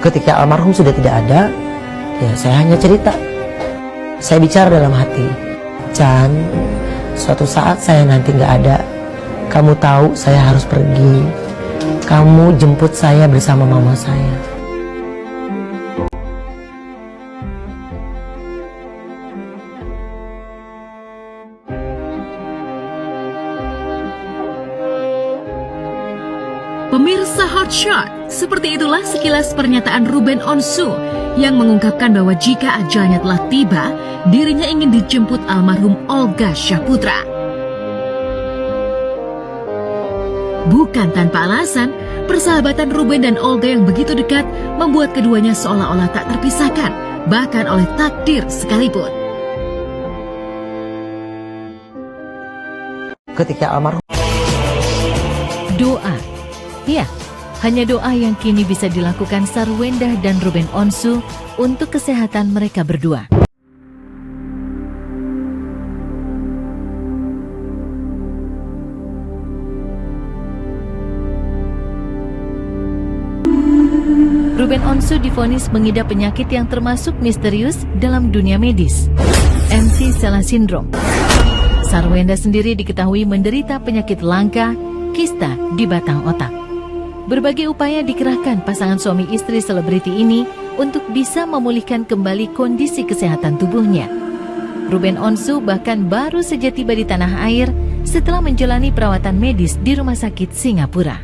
Ketika almarhum sudah tidak ada, ya saya hanya cerita. Saya bicara dalam hati, Chan, suatu saat saya nanti nggak ada, kamu tahu saya harus pergi. Kamu jemput saya bersama mama saya. Pemirsa Hotshot, seperti itulah sekilas pernyataan Ruben Onsu yang mengungkapkan bahwa jika ajalnya telah tiba, dirinya ingin dijemput almarhum Olga Syahputra. Bukan tanpa alasan, persahabatan Ruben dan Olga yang begitu dekat membuat keduanya seolah-olah tak terpisahkan, bahkan oleh takdir sekalipun. Ketika almarhum, doa. Ya, hanya doa yang kini bisa dilakukan Sarwendah dan Ruben Onsu untuk kesehatan mereka berdua. Ruben Onsu divonis mengidap penyakit yang termasuk misterius dalam dunia medis, MC-Sela Syndrome. Sarwendah sendiri diketahui menderita penyakit langka, kista di batang otak. Berbagai upaya dikerahkan pasangan suami istri selebriti ini untuk bisa memulihkan kembali kondisi kesehatan tubuhnya. Ruben Onsu bahkan baru saja tiba di tanah air setelah menjalani perawatan medis di rumah sakit Singapura.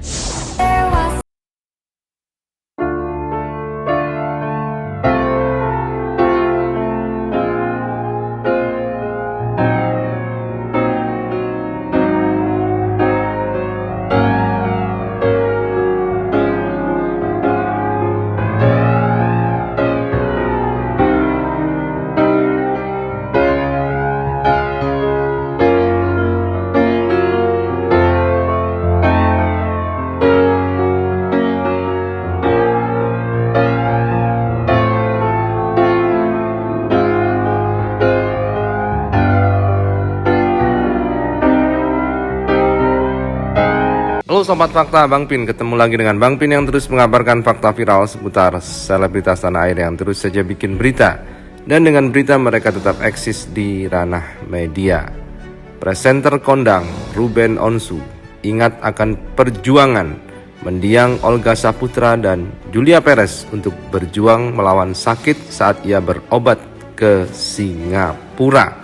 Halo Sobat Fakta, Bang Pin ketemu lagi dengan Bang Pin yang terus mengabarkan fakta viral seputar selebritas tanah air yang terus saja bikin berita. Dan dengan berita mereka tetap eksis di ranah media. Presenter kondang Ruben Onsu ingat akan perjuangan mendiang Olga Syahputra dan Julia Perez untuk berjuang melawan sakit saat ia berobat ke Singapura.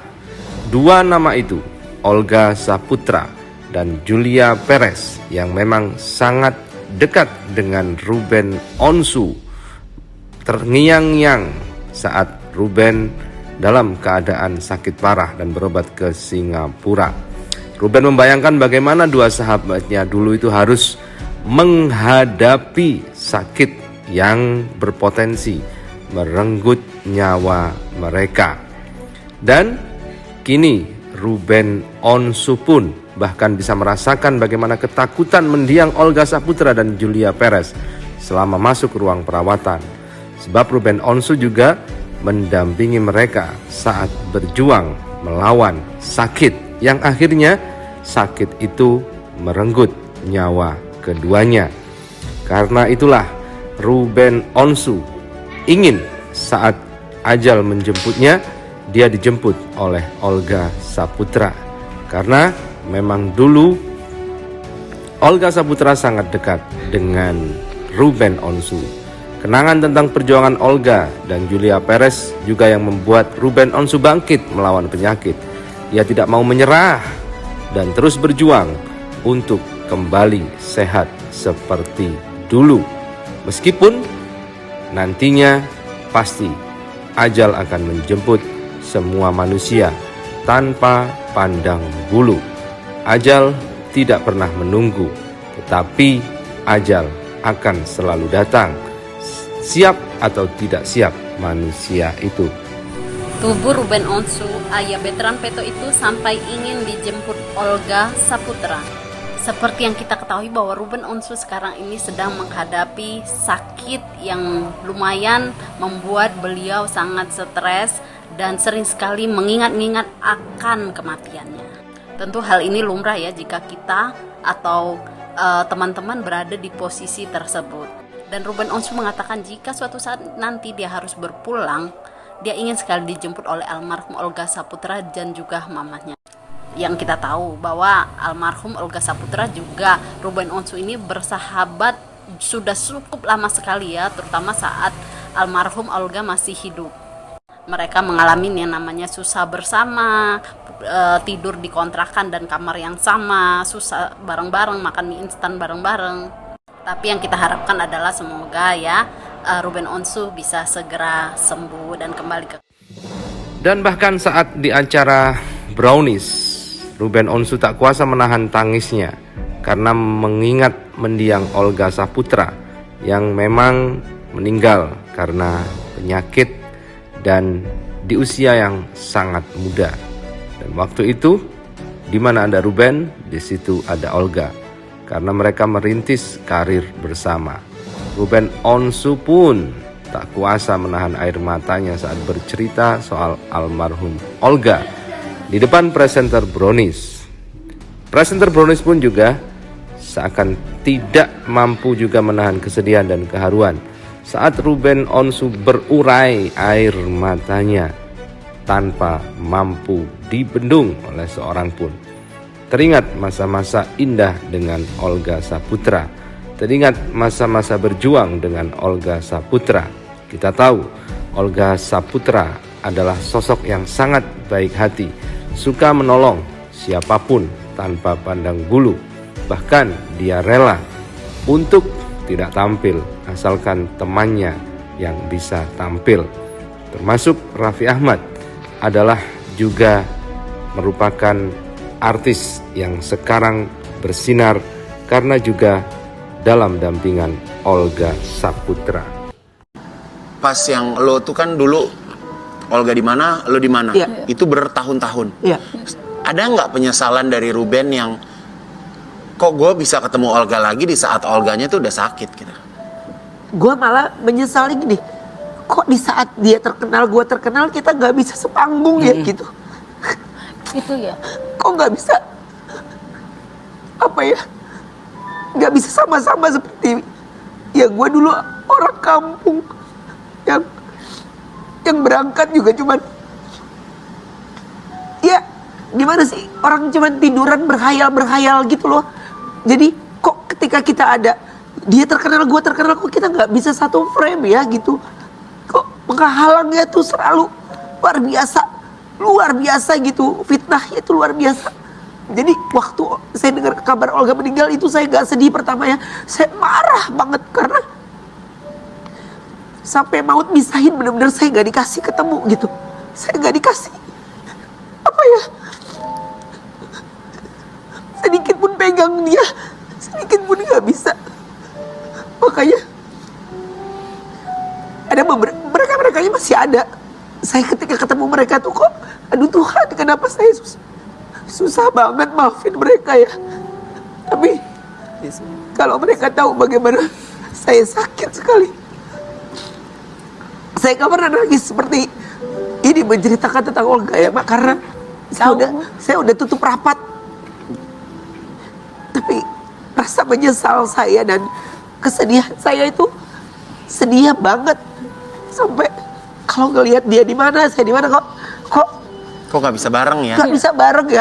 Dua nama itu, Olga Syahputra dan Julia Perez, yang memang sangat dekat dengan Ruben Onsu, terngiang-ngiang saat Ruben dalam keadaan sakit parah dan berobat ke Singapura. Ruben membayangkan bagaimana dua sahabatnya dulu itu harus menghadapi sakit yang berpotensi merenggut nyawa mereka. Dan kini Ruben Onsu pun bahkan bisa merasakan bagaimana ketakutan mendiang Olga Syahputra dan Julia Perez selama masuk ruang perawatan. Sebab Ruben Onsu juga mendampingi mereka saat berjuang melawan sakit yang akhirnya sakit itu merenggut nyawa keduanya. Karena itulah Ruben Onsu ingin saat ajal menjemputnya, dia dijemput oleh Olga Syahputra. Karena memang dulu Olga Syahputra sangat dekat dengan Ruben Onsu. Kenangan tentang perjuangan Olga dan Julia Perez juga yang membuat Ruben Onsu bangkit melawan penyakit. Ia tidak mau menyerah dan terus berjuang untuk kembali sehat seperti dulu. Meskipun nantinya pasti ajal akan menjemput semua manusia tanpa pandang bulu. Ajal tidak pernah menunggu, tetapi ajal akan selalu datang. Siap atau tidak siap manusia itu. Tubuh Ruben Onsu, ayah veteran Peto itu sampai ingin dijemput Olga Syahputra. Seperti yang kita ketahui bahwa Ruben Onsu sekarang ini sedang menghadapi sakit yang lumayan membuat beliau sangat stres dan sering sekali mengingat-ingat akan kematiannya. Tentu hal ini lumrah ya jika kita atau teman-teman berada di posisi tersebut. Dan Ruben Onsu mengatakan jika suatu saat nanti dia harus berpulang, dia ingin sekali dijemput oleh almarhum Olga Saputra dan juga mamahnya. Yang kita tahu bahwa almarhum Olga Saputra juga Ruben Onsu ini bersahabat sudah cukup lama sekali ya, terutama saat almarhum Olga masih hidup. Mereka mengalami yang namanya susah bersama, tidur di kontrakan dan kamar yang sama, susah bareng-bareng, makan mie instan bareng-bareng. Tapi yang kita harapkan adalah semoga ya Ruben Onsu bisa segera sembuh dan kembali ke. Dan bahkan saat di acara Brownies, Ruben Onsu tak kuasa menahan tangisnya karena mengingat mendiang Olga Saputra yang memang meninggal karena penyakit dan di usia yang sangat muda. Dan waktu itu, di mana ada Ruben, di situ ada Olga. Karena mereka merintis karir bersama. Ruben Onsu pun tak kuasa menahan air matanya saat bercerita soal almarhum Olga di depan presenter Brownies. Presenter Brownies pun juga seakan tidak mampu juga menahan kesedihan dan keharuan saat Ruben Onsu berurai air matanya tanpa mampu dibendung oleh seorang pun. Teringat masa-masa indah dengan Olga Saputra. Teringat masa-masa berjuang dengan Olga Saputra. Kita tahu Olga Saputra adalah sosok yang sangat baik hati, suka menolong siapapun tanpa pandang bulu. Bahkan dia rela untuk tidak tampil asalkan temannya yang bisa tampil. Termasuk Raffi Ahmad adalah juga merupakan artis yang sekarang bersinar karena juga dalam dampingan Olga Saputra. Pas yang lo tuh kan dulu Olga di mana, lo di mana? Iya. Itu bertahun-tahun. Iya. Ada nggak penyesalan dari Ruben yang kok gue bisa ketemu Olga lagi di saat Olganya tuh udah sakit gitu? Gue malah menyesali gini, kok di saat dia terkenal, gue terkenal, kita nggak bisa sepanggung ya gitu. Itu ya. Kok nggak bisa apa ya, nggak bisa sama-sama seperti ya gue dulu orang kampung yang berangkat juga cuman ya gimana sih, orang cuman tiduran berhayal gitu loh. Jadi kok ketika kita ada dia terkenal, gue terkenal, kok kita nggak bisa satu frame ya gitu. Kok penghalangnya tuh selalu luar biasa gitu, fitnahnya itu luar biasa. Jadi waktu saya dengar kabar Olga meninggal itu saya gak sedih pertama ya, saya marah banget karena sampai maut misahin, benar-benar saya gak dikasih ketemu gitu, saya gak dikasih apa ya, sedikit pun pegang dia, sedikit pun gak bisa. Makanya ada mereka masih ada. Saya ketika ketemu mereka tuh kok, aduh Tuhan, kenapa saya susah banget maafin mereka ya. Tapi kalau mereka tahu bagaimana saya sakit sekali, saya gak pernah nangis seperti ini menceritakan tentang Olga ya Mak, karena saya udah tutup rapat. Tapi rasa menyesal saya dan kesedihan saya itu sedih banget, sampai kalau ngelihat dia di mana, saya di mana, kok Kok nggak bisa bareng ya? nggak bisa bareng ya.